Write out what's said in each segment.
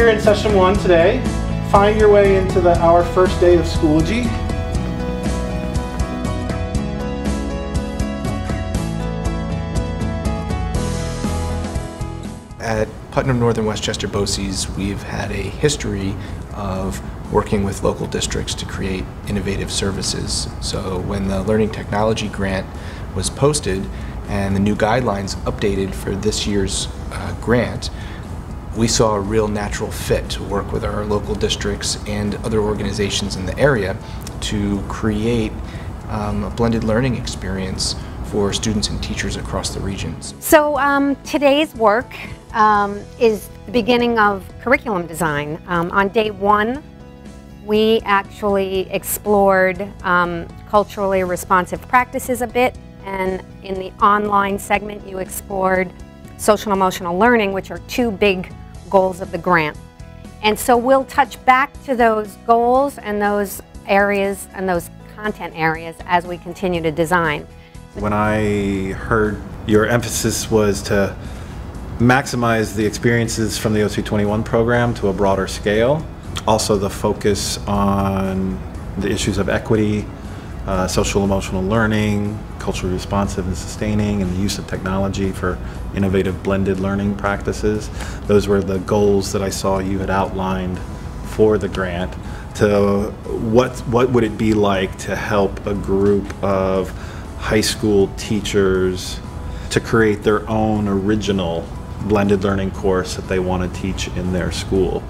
here in session 1 today. Find your way into our first day of Schoology. At Putnam Northern Westchester BOCES, we've had a history of working with local districts to create innovative services. So when the Learning Technology Grant was posted and the new guidelines updated for this year's grant, we saw a real natural fit to work with our local districts and other organizations in the area to create a blended learning experience for students and teachers across the regions. So today's work is the beginning of curriculum design. On day 1, we actually explored culturally responsive practices a bit, and in the online segment you explored social and emotional learning, which are 2 big goals of the grant. And so we'll touch back to those goals and those areas and those content areas as we continue to design. When I heard your emphasis was to maximize the experiences from the OC21 program to a broader scale, also the focus on the issues of equity, social emotional learning, culturally responsive and sustaining, and the use of technology for innovative blended learning practices. Those were the goals that I saw you had outlined for the grant. To what would it be like to help a group of high school teachers to create their own original blended learning course that they want to teach in their school?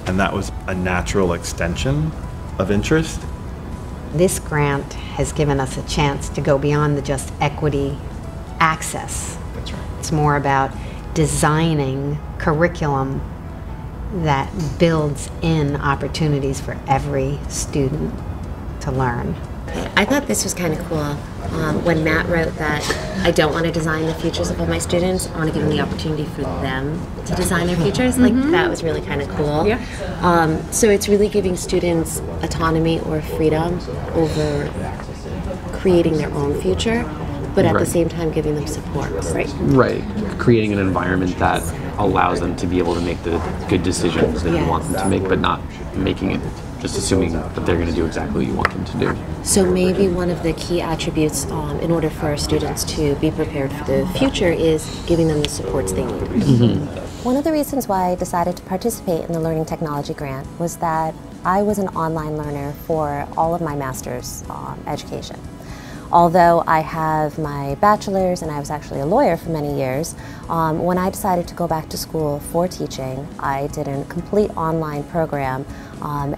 And that was a natural extension of interest. This grant has given us a chance to go beyond the just equity access. That's right. It's more about designing curriculum that builds in opportunities for every student to learn. I thought this was kind of cool. When Matt wrote that I don't want to design the futures of all my students, I want to give them the opportunity for them to design their futures. Like, that was really kind of cool. Yeah. So it's really giving students autonomy or freedom over creating their own future, but at the same time giving them support. Right. Creating an environment that allows them to be able to make the good decisions that you want them to make, but not making it just assuming that they're going to do exactly what you want them to do. So maybe one of the key attributes in order for our students to be prepared for the future is giving them the supports they need. One of the reasons why I decided to participate in the Learning Technology Grant was that I was an online learner for all of my master's education. Although I have my bachelor's and I was actually a lawyer for many years, when I decided to go back to school for teaching, I did a complete online program.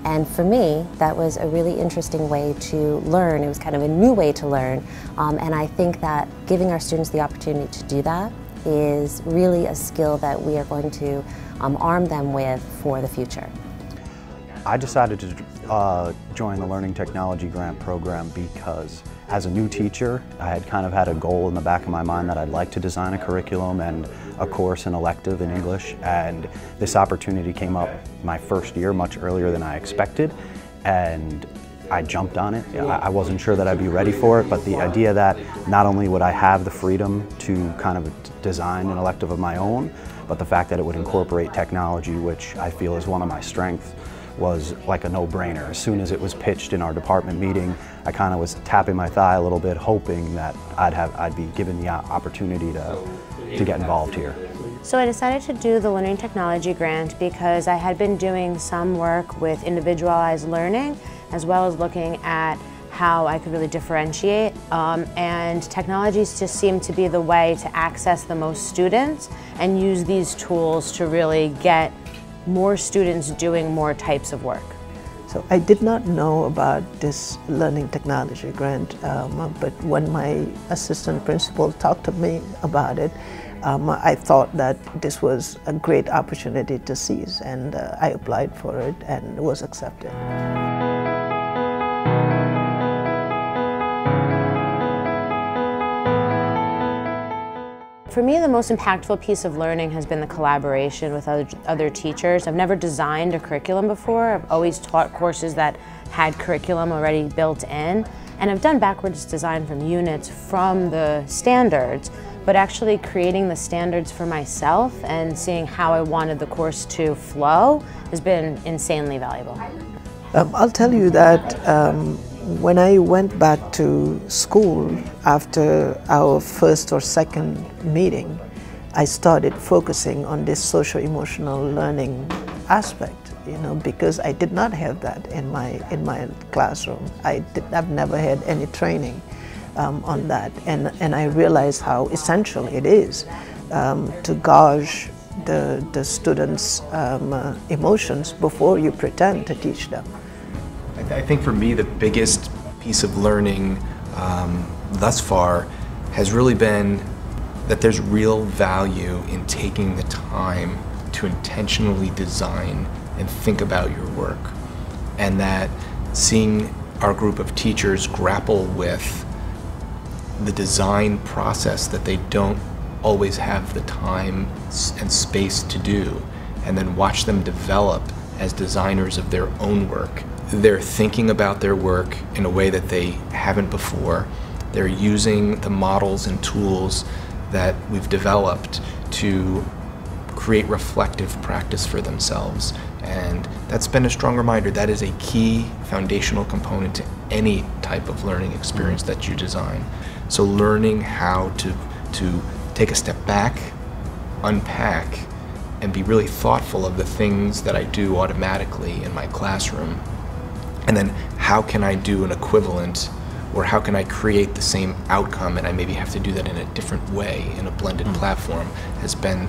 And for me, that was a really interesting way to learn. It was kind of a new way to learn. And I think that giving our students the opportunity to do that is really a skill that we are going to arm them with for the future. I decided to join the Learning Technology Grant program because as a new teacher, I had kind of had a goal in the back of my mind that I'd like to design a curriculum and a course, an elective in English, and this opportunity came up my first year much earlier than I expected, and I jumped on it. I wasn't sure that I'd be ready for it, but the idea that not only would I have the freedom to kind of design an elective of my own, but the fact that it would incorporate technology, which I feel is one of my strengths, was like a no-brainer. As soon as it was pitched in our department meeting, I kind of was tapping my thigh a little bit, hoping that I'd be given the opportunity to get involved here. So I decided to do the Learning Technology Grant because I had been doing some work with individualized learning, as well as looking at how I could really differentiate, and technologies just seemed to be the way to access the most students and use these tools to really get more students doing more types of work. So I did not know about this Learning Technology Grant, but when my assistant principal talked to me about it, I thought that this was a great opportunity to seize, and I applied for it and was accepted. For me, the most impactful piece of learning has been the collaboration with other teachers. I've never designed a curriculum before. I've always taught courses that had curriculum already built in, and I've done backwards design from units from the standards. but actually creating the standards for myself and seeing how I wanted the course to flow has been insanely valuable. I'll tell you that when I went back to school after our first or second meeting, I started focusing on this social-emotional learning aspect, you know, because I did not have that in my classroom. I've never had any training on that, and I realized how essential it is to gauge the students' emotions before you pretend to teach them. I think for me the biggest piece of learning thus far has really been that there's real value in taking the time to intentionally design and think about your work, and that seeing our group of teachers grapple with the design process that they don't always have the time and space to do, and then watch them develop as designers of their own work. They're thinking about their work in a way that they haven't before. They're using the models and tools that we've developed to create reflective practice for themselves. And that's been a strong reminder that is a key foundational component to any type of learning experience that you design. So learning how to take a step back, unpack, and be really thoughtful of the things that I do automatically in my classroom. And then how can I do an equivalent, or how can I create the same outcome, and I maybe have to do that in a different way in a blended platform, has been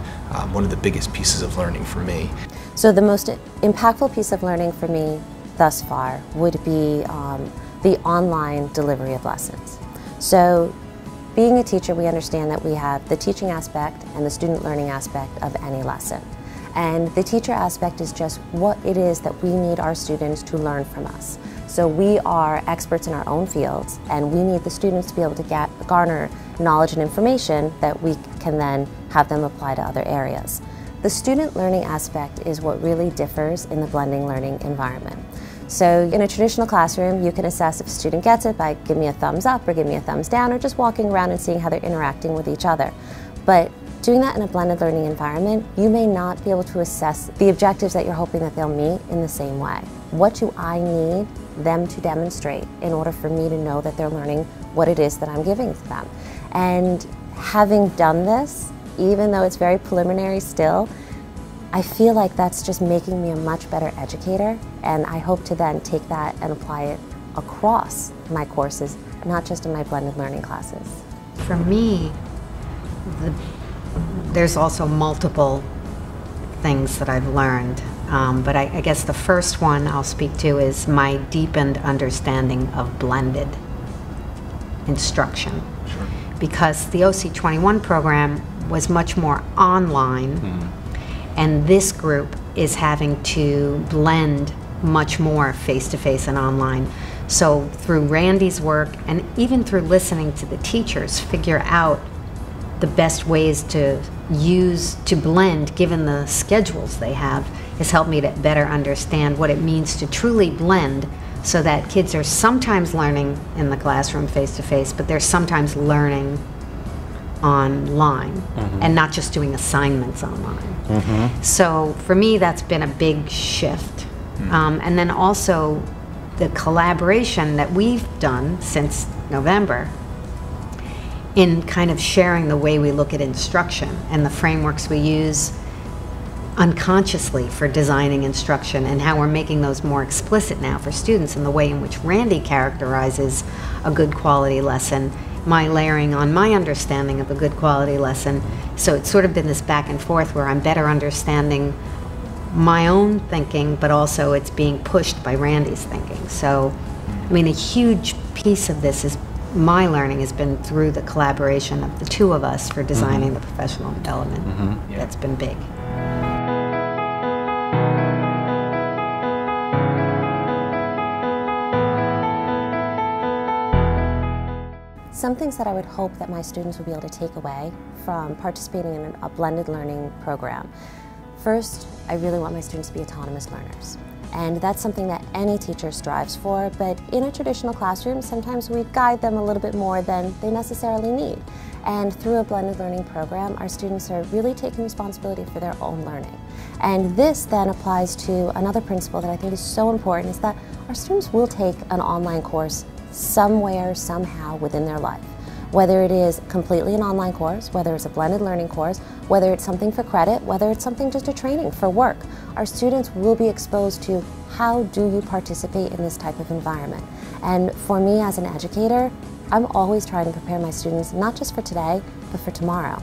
one of the biggest pieces of learning for me. So the most impactful piece of learning for me thus far would be the online delivery of lessons. So being a teacher, we understand that we have the teaching aspect and the student learning aspect of any lesson. And the teacher aspect is just what it is that we need our students to learn from us. So we are experts in our own fields, and we need the students to be able to garner knowledge and information that we can then have them apply to other areas. The student learning aspect is what really differs in the blending learning environment. So in a traditional classroom, you can assess if a student gets it by give me a thumbs up or give me a thumbs down, or just walking around and seeing how they're interacting with each other. But doing that in a blended learning environment, you may not be able to assess the objectives that you're hoping that they'll meet in the same way. What do I need them to demonstrate in order for me to know that they're learning what it is that I'm giving to them? And having done this, even though it's very preliminary still, I feel like that's just making me a much better educator, and I hope to then take that and apply it across my courses, not just in my blended learning classes. For me, there's also multiple things that I've learned, but I guess the first one I'll speak to is my deepened understanding of blended instruction. Sure. Because the OC21 program was much more online, and this group is having to blend much more face-to-face and online. So through Randy's work, and even through listening to the teachers figure out the best ways to blend given the schedules they have, has helped me to better understand what it means to truly blend, so that kids are sometimes learning in the classroom face-to-face, but they're sometimes learning online, and not just doing assignments online. So for me, that's been a big shift. And then also the collaboration that we've done since November in kind of sharing the way we look at instruction and the frameworks we use unconsciously for designing instruction, and how we're making those more explicit now for students, in the way in which Randy characterizes a good quality lesson, my layering on my understanding of a good quality lesson. So it's sort of been this back and forth where I'm better understanding my own thinking, but also it's being pushed by Randy's thinking. So, I mean, a huge piece of this is my learning has been through the collaboration of the two of us for designing the professional development. That's been big. Some things that I would hope that my students would be able to take away from participating in a blended learning program. First, I really want my students to be autonomous learners. And that's something that any teacher strives for, but in a traditional classroom, sometimes we guide them a little bit more than they necessarily need. And through a blended learning program, our students are really taking responsibility for their own learning. And this then applies to another principle that I think is so important, is that our students will take an online course somewhere, somehow within their life. Whether it is completely an online course, whether it's a blended learning course, whether it's something for credit, whether it's something just a training for work, our students will be exposed to how do you participate in this type of environment. And for me as an educator, I'm always trying to prepare my students not just for today, but for tomorrow.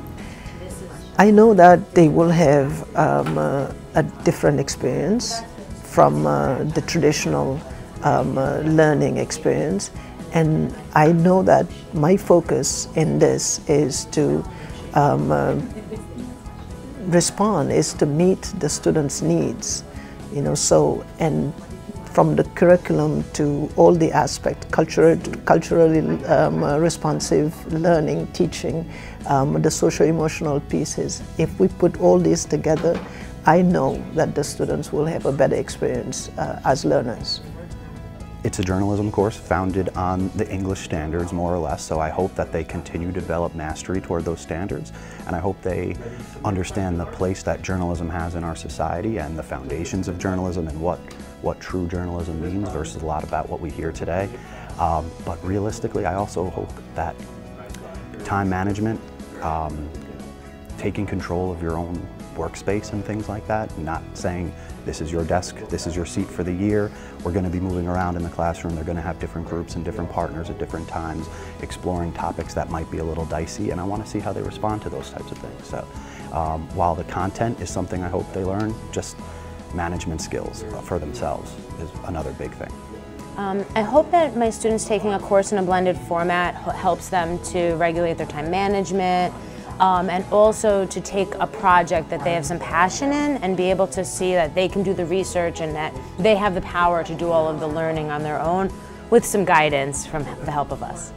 I know that they will have a different experience from the traditional learning experience. And I know that my focus in this is to respond, is to meet the students' needs, you know, so, and from the curriculum to all the aspects, culturally responsive learning, teaching, the socio-emotional pieces. If we put all these together, I know that the students will have a better experience as learners. It's a journalism course founded on the English standards, more or less, so I hope that they continue to develop mastery toward those standards, and I hope they understand the place that journalism has in our society and the foundations of journalism and what true journalism means versus a lot about what we hear today. But realistically, I also hope that time management, taking control of your own workspace and things like that, not saying this is your desk, this is your seat for the year, we're going to be moving around in the classroom, they're going to have different groups and different partners at different times, exploring topics that might be a little dicey, and I want to see how they respond to those types of things. So while the content is something I hope they learn, just management skills for themselves is another big thing. I hope that my students taking a course in a blended format helps them to regulate their time management, and also to take a project that they have some passion in and be able to see that they can do the research and that they have the power to do all of the learning on their own with some guidance from the help of us.